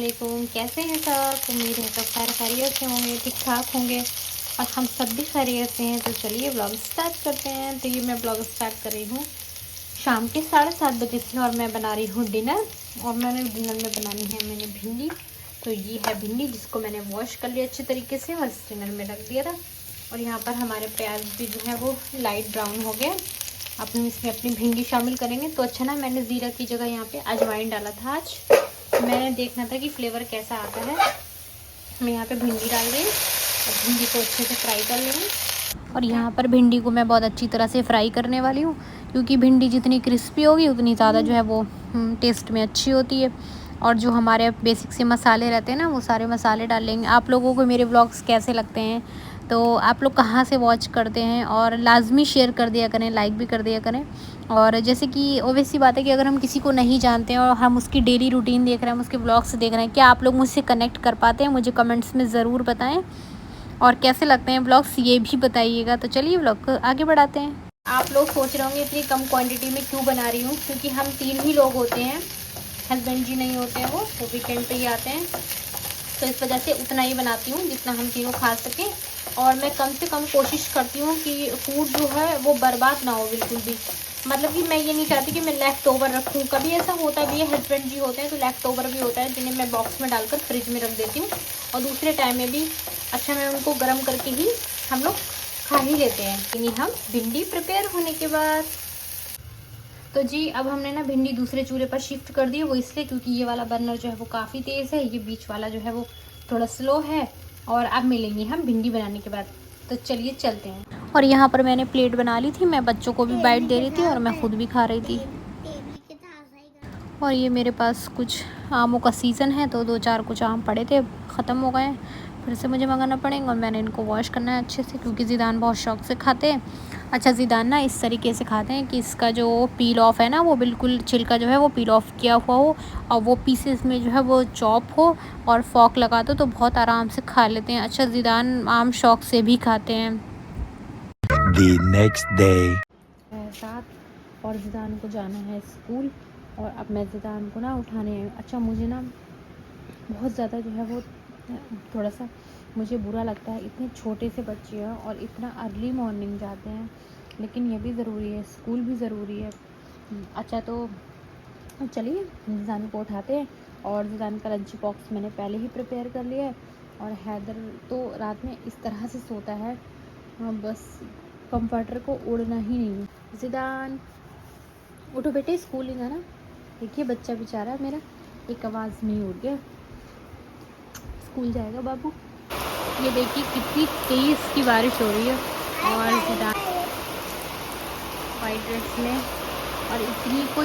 वालेकुम। कैसे हैं सब? उम्मीद है सब खैरियत से होंगे, ठीक ठाक होंगे और हम सब भी खैरियत से हैं। तो चलिए ब्लॉग स्टार्ट करते हैं। तो ये मैं ब्लॉग स्टार्ट कर रही हूँ शाम के 7:30 बजे से और मैं बना रही हूँ डिनर। और मैंने डिनर में बनानी है मैंने भिंडी। तो ये है भिंडी जिसको मैंने वॉश कर लिया अच्छे तरीके से और स्टीमर में रख दिया था। और यहाँ पर हमारे प्याज भी जो है वो लाइट ब्राउन हो गया। अपनी इसमें अपनी भिंडी शामिल करेंगे। तो अच्छा ना, मैंने ज़ीरा की जगह यहाँ पे अजवाइन डाला था। आज मैंने देखना था कि फ्लेवर कैसा आता है। मैं यहाँ पे भिंडी डाल रही हूँ और भिंडी को अच्छे से फ्राई कर लूँगी। और यहाँ पर भिंडी को मैं बहुत अच्छी तरह से फ्राई करने वाली हूँ, क्योंकि भिंडी जितनी क्रिस्पी होगी उतनी ज़्यादा जो है वो टेस्ट में अच्छी होती है। और जो हमारे बेसिक से मसाले रहते हैं ना, वो सारे मसाले डाल लेंगे। आप लोगों को मेरे व्लॉग्स कैसे लगते हैं, तो आप लोग कहाँ से वॉच करते हैं, और लाजमी शेयर कर दिया करें, लाइक भी कर दिया करें। और जैसे कि ओबियस सी बात है कि अगर हम किसी को नहीं जानते हैं और हम उसकी डेली रूटीन देख रहे हैं, हम उसके व्लॉग्स देख रहे हैं, क्या आप लोग मुझसे कनेक्ट कर पाते हैं? मुझे कमेंट्स में ज़रूर बताएं। और कैसे लगते हैं व्लॉग्स ये भी बताइएगा। तो चलिए व्लॉग को आगे बढ़ाते हैं। आप लोग सोच रहे होंगे इतनी कम क्वांटिटी में क्यों बना रही हूँ, क्योंकि हम 3 ही लोग होते हैं। हस्बैंड जी नहीं होते हैं, वो वीकेंड पे ही आते हैं। तो इस वजह से उतना ही बनाती हूँ जितना हम तीनों खा सकें। और मैं कम से कम कोशिश करती हूँ कि फूड जो है वो बर्बाद ना हो बिल्कुल भी। मतलब कि मैं ये नहीं चाहती कि मैं लेफ़्ट ओवर रखूँ। कभी ऐसा होता भी है, हस्बैंड जी होते हैं तो लेफ़्ट ओवर भी होता है, जिन्हें मैं बॉक्स में डालकर फ्रिज में रख देती हूँ। और दूसरे टाइम में भी अच्छा मैं उनको गर्म करके ही हम लोग खा ही लेते हैं। यानी हम भिंडी प्रिपेयर होने के बाद तो जी अब हमने ना भिंडी दूसरे चूल्हे पर शिफ्ट कर दी है। वो इसलिए क्योंकि ये वाला बर्नर जो है वो काफ़ी तेज़ है, ये बीच वाला जो है वो थोड़ा स्लो है। और अब मिलेंगे हम भिंडी बनाने के बाद। तो चलिए चलते हैं। और यहाँ पर मैंने प्लेट बना ली थी, मैं बच्चों को भी बाइट दे रही थी और मैं खुद भी खा रही थी। और ये मेरे पास कुछ आमों का सीज़न है, तो 2-4 कुछ आम पड़े थे, ख़त्म हो गए हैं, फिर से मुझे मंगाना पड़ेंगे। और मैंने इनको वॉश करना है अच्छे से, क्योंकि ज़ीदान बहुत शौक़ से खाते हैं। अच्छा, ज़ीदान ना इस तरीके से खाते हैं कि इसका जो पील ऑफ है ना, वो बिल्कुल छिलका जो है वो पील ऑफ किया हुआ हो, और वो पीसेस में जो है वो चॉप हो, और फॉक लगा दो तो बहुत आराम से खा लेते हैं। अच्छा, ज़ीदान आम शौक़ से भी खाते हैं। The next day. साथ और ज़ीदान को जाना है स्कूल, और अब मैं ज़ीदान को ना उठाने आई हूँ। अच्छा, मुझे ना बहुत ज़्यादा जो है वो थोड़ा सा मुझे बुरा लगता है, इतने छोटे से बच्चे हैं और इतना अर्ली मॉर्निंग जाते हैं, लेकिन ये भी ज़रूरी है, स्कूल भी ज़रूरी है। अच्छा, तो चलिए ज़ीदान को उठाते हैं। और ज़ीदान का लंच बॉक्स मैंने पहले ही प्रिपेयर कर लिया है। और हैदर तो रात में इस तरह से सोता है, बस कंफर्टर को उड़ना ही नहीं। ज़ीदान उठो बेटे, स्कूल नहीं जाना। देखिए बच्चा बेचारा मेरा एक आवाज़ में ही उठ गया, स्कूल जाएगा बाबू। ये देखिए कितनी तेज़ की बारिश हो रही है, और ज़ीदान वाइट ड्रेस में, और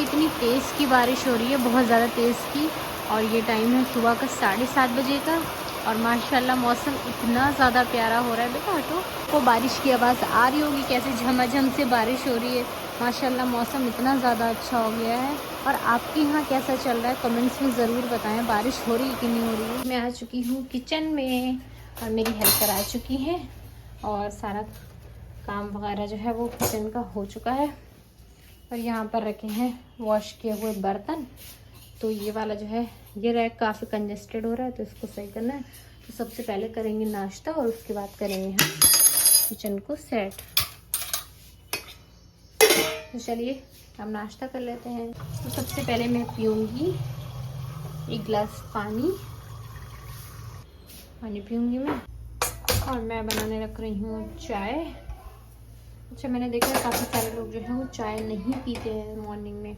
इतनी तेज़ की बारिश हो रही है, बहुत ज़्यादा तेज़ की। और ये टाइम है सुबह का 7:30 बजे का, और माशाल्लाह मौसम इतना ज़्यादा प्यारा हो रहा है। बेटा हटो, को बारिश की आवाज़ आ रही होगी कैसे झमाझम से बारिश हो रही है। माशाल्लाह मौसम इतना ज़्यादा अच्छा हो गया है। और आपके यहाँ कैसा चल रहा है कमेंट्स में ज़रूर बताएं, बारिश हो रही है कि नहीं हो रही है। मैं आ चुकी हूँ किचन में, और मेरी हेल्पर आ चुकी है, और सारा काम वगैरह जो है वो किचन का हो चुका है। और यहाँ पर रखे हैं वॉश किए हुए बर्तन। तो ये वाला जो है ये रैक काफ़ी कंजेस्टेड हो रहा है, तो इसको सही करना है। तो सबसे पहले करेंगे नाश्ता, और उसके बाद करेंगे हम किचन को सेट। तो चलिए हम नाश्ता कर लेते हैं। तो सबसे पहले मैं पीऊँगी 1 गिलास पानी पीऊँगी मैं। और मैं बनाने रख रही हूँ चाय। अच्छा, मैंने देखा है काफ़ी सारे लोग जो हैं वो चाय नहीं पीते हैं मॉर्निंग में।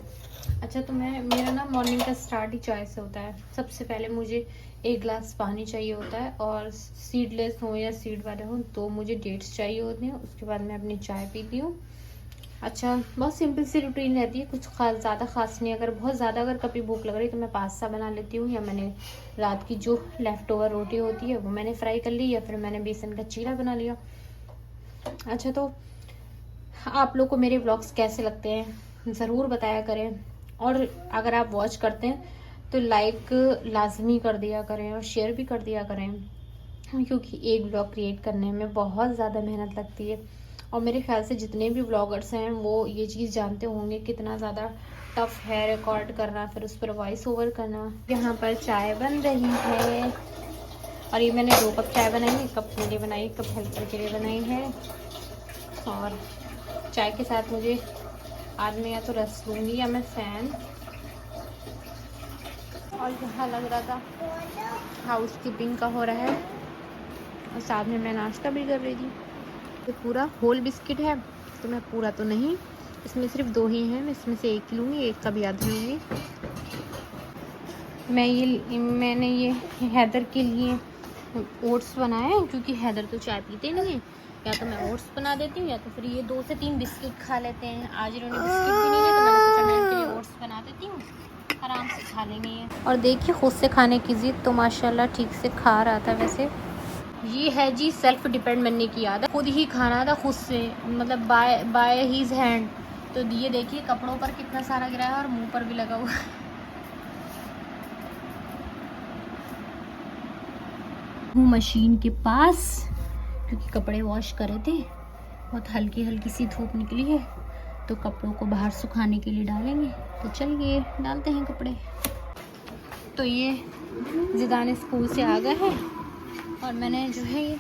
अच्छा, तो मेरा ना मॉर्निंग का स्टार्ट ही चाय से होता है। सबसे पहले मुझे 1 गिलास पानी चाहिए होता है, और सीडलेस हो या सीड वाले हो तो मुझे डेट्स चाहिए होते हैं। उसके बाद मैं अपनी चाय पीती हूँ। अच्छा, बहुत सिंपल सी रूटीन रहती है, कुछ ज़्यादा ख़ास नहीं। अगर कभी भूख लग रही तो मैं पास्ता बना लेती हूँ, या मैंने रात की जो लेफ़्ट ओवर रोटी होती है वो मैंने फ्राई कर ली, या फिर मैंने बेसन का चीला बना लिया। अच्छा, तो आप लोग को मेरे व्लॉग्स कैसे लगते हैं ज़रूर बताया करें। और अगर आप वॉच करते हैं तो लाइक लाजमी कर दिया करें, और शेयर भी कर दिया करें, क्योंकि एक व्लॉग क्रिएट करने में बहुत ज़्यादा मेहनत लगती है। और मेरे ख्याल से जितने भी ब्लॉगर्स हैं वो ये चीज़ जानते होंगे कितना ज़्यादा टफ है रिकॉर्ड करना, फिर उस पर वॉइस ओवर करना। यहाँ पर चाय बन रही है और ये मैंने 2 कप चाय बनाई, 1 कप मेरे लिए बनाई, 1 कप हेल्पर के लिए बनाई है। और चाय के साथ मुझे आज मैं या तो रस लूँगी या मैं फ़ैन। और यहाँ लग रहा था हाउस कीपिंग का हो रहा है और साथ में मैं नाश्ता भी कर रही थी। ये पूरा होल बिस्किट है तो मैं पूरा तो नहीं, इसमें सिर्फ 2 ही हैं, मैं इसमें से 1 लूँगी, 1 का भी आधा लूँगी। मैंने ये हैदर के लिए ओट्स बनाए हैं क्योंकि हैदर तो चाय पीते नहीं है। या तो मैं ओट्स बना देती हूँ या तो फिर ये 2 से 3 बिस्किट खा लेते हैं। आज इन्होंने बिस्किट भी नहीं है तो मैंने सोचा मैं इनके लिए ओट्स बना देती हूँ, आराम से खा लेंगे ये। और देखिए खुद से खाने की ज़िद, तो माशाल्लाह ठीक से खा रहा था। वैसे ये है जी सेल्फ डिपेंड बनने की आदत, खुद ही खाना था खुद से, मतलब बाय हीज हैंड। तो ये देखिए कपड़ों पर कितना सारा गिरा है और मुंह पर भी लगा हुआ है। हूँ मशीन के पास क्योंकि कपड़े वॉश करे थे, बहुत हल्की हल्की सी धूप निकली है तो कपड़ों को बाहर सुखाने के लिए डालेंगे। तो चलिए डालते हैं कपड़े। तो ये ज़िदान स्कूल से आ गए हैं और मैंने जो है ये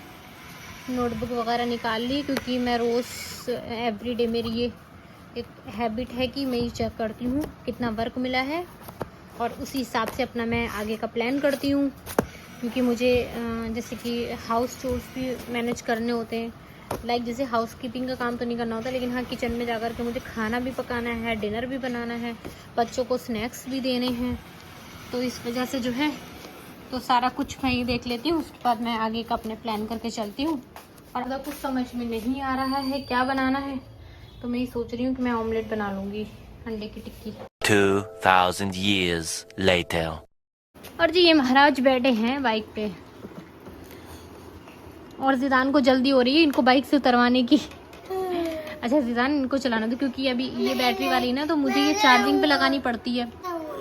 नोटबुक वगैरह निकाल ली क्योंकि मैं रोज़ एवरीडे मेरी ये एक हैबिट है कि मैं ये चेक करती हूँ कितना वर्क मिला है और उसी हिसाब से अपना मैं आगे का प्लान करती हूँ। क्योंकि मुझे जैसे कि हाउस चोर्स भी मैनेज करने होते हैं, लाइक जैसे हाउस कीपिंग का काम तो नहीं करना होता, लेकिन हाँ किचन में जाकर के मुझे खाना भी पकाना है, डिनर भी बनाना है, बच्चों को स्नैक्स भी देने हैं। तो इस वजह से जो है तो सारा कुछ मैं ये देख लेती हूँ, उसके बाद मैं आगे का अपने प्लान करके चलती हूँ। और अगर कुछ समझ में नहीं आ रहा है क्या बनाना है तो मैं ये सोच रही हूँ कि मैं ऑमलेट बना लूँगी, अंडे की टिक्की। 2000 years later. और जी ये महाराज बैठे हैं बाइक पे और ज़िदान को जल्दी हो रही है इनको बाइक से उतरवाने की। अच्छा ज़िदान इनको चलाना दो क्योंकि अभी ये बैटरी वाली ना तो मुझे ये चार्जिंग पे लगानी पड़ती है।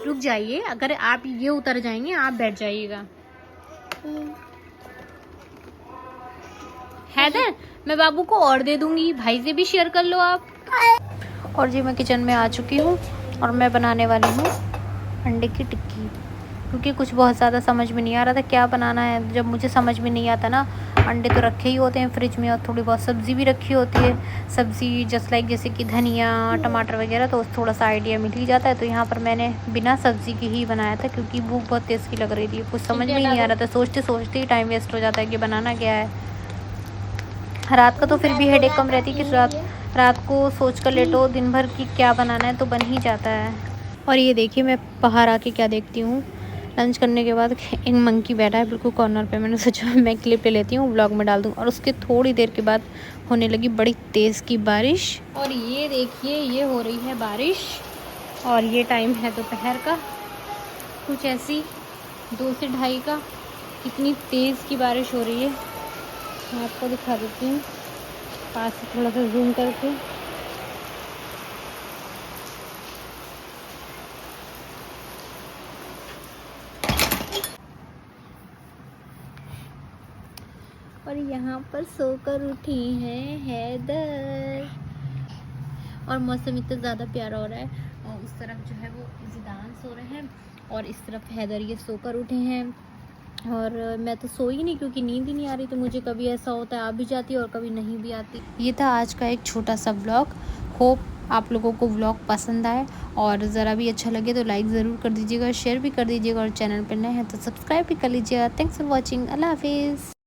रुक जाइए, अगर आप ये उतर जाएंगे आप बैठ जाइएगा। हैदर मैं बाबू को और दे दूंगी, भाई से भी शेयर कर लो आप। और जी मैं किचन में आ चुकी हूँ और मैं बनाने वाली हूँ अंडे की टिक्की क्योंकि कुछ बहुत ज़्यादा समझ में नहीं आ रहा था क्या बनाना है। जब मुझे समझ में नहीं आता ना, अंडे तो रखे ही होते हैं फ्रिज में और थोड़ी बहुत सब्ज़ी भी रखी होती है, सब्ज़ी जस्ट लाइक जैसे कि धनिया टमाटर वगैरह, तो थोड़ा सा आइडिया मिल ही जाता है। तो यहाँ पर मैंने बिना सब्ज़ी की ही बनाया था क्योंकि भूख बहुत तेज़ की लग रही थी, कुछ समझ में ही नहीं आ रहा था, सोचते सोचते ही टाइम वेस्ट हो जाता है कि बनाना क्या है। रात का तो फिर भी हेडेक कम रहती है कि रात को सोच कर लेटो दिन भर की क्या बनाना है तो बन ही जाता है। और ये देखिए मैं बाहर आके क्या देखती हूँ, लंच करने के बाद एक मंकी बैठा है बिल्कुल कॉर्नर पे। मैंने सोचा मैं क्लिप ले लेती हूँ, व्लॉग में डाल दूँ। और उसके थोड़ी देर के बाद होने लगी बड़ी तेज़ की बारिश। और ये देखिए ये हो रही है बारिश और ये टाइम है दोपहर का कुछ ऐसी 2 से 2:30 का। कितनी तेज़ की बारिश हो रही है मैं आपको दिखा देती हूँ पास से थोड़ा सा जूम करके। और यहाँ पर सोकर उठी हैं हैदर और मौसम इतना ज़्यादा प्यारा हो रहा है। और उस तरफ जो है वो ज़िदान सो रहे हैं और इस तरफ हैदर ये सोकर उठे हैं। और मैं तो सोई नहीं क्योंकि नींद ही नहीं आ रही। तो मुझे कभी ऐसा होता है आ भी जाती है और कभी नहीं भी आती। ये था आज का एक छोटा सा व्लॉग। होप आप लोगों को व्लॉग पसंद आए और ज़रा भी अच्छा लगे तो लाइक ज़रूर कर दीजिएगा, शेयर भी कर दीजिएगा और चैनल पर नए हैं तो सब्सक्राइब भी कर लीजिएगा। Thanks for watching. अल्लाह हाफिज़।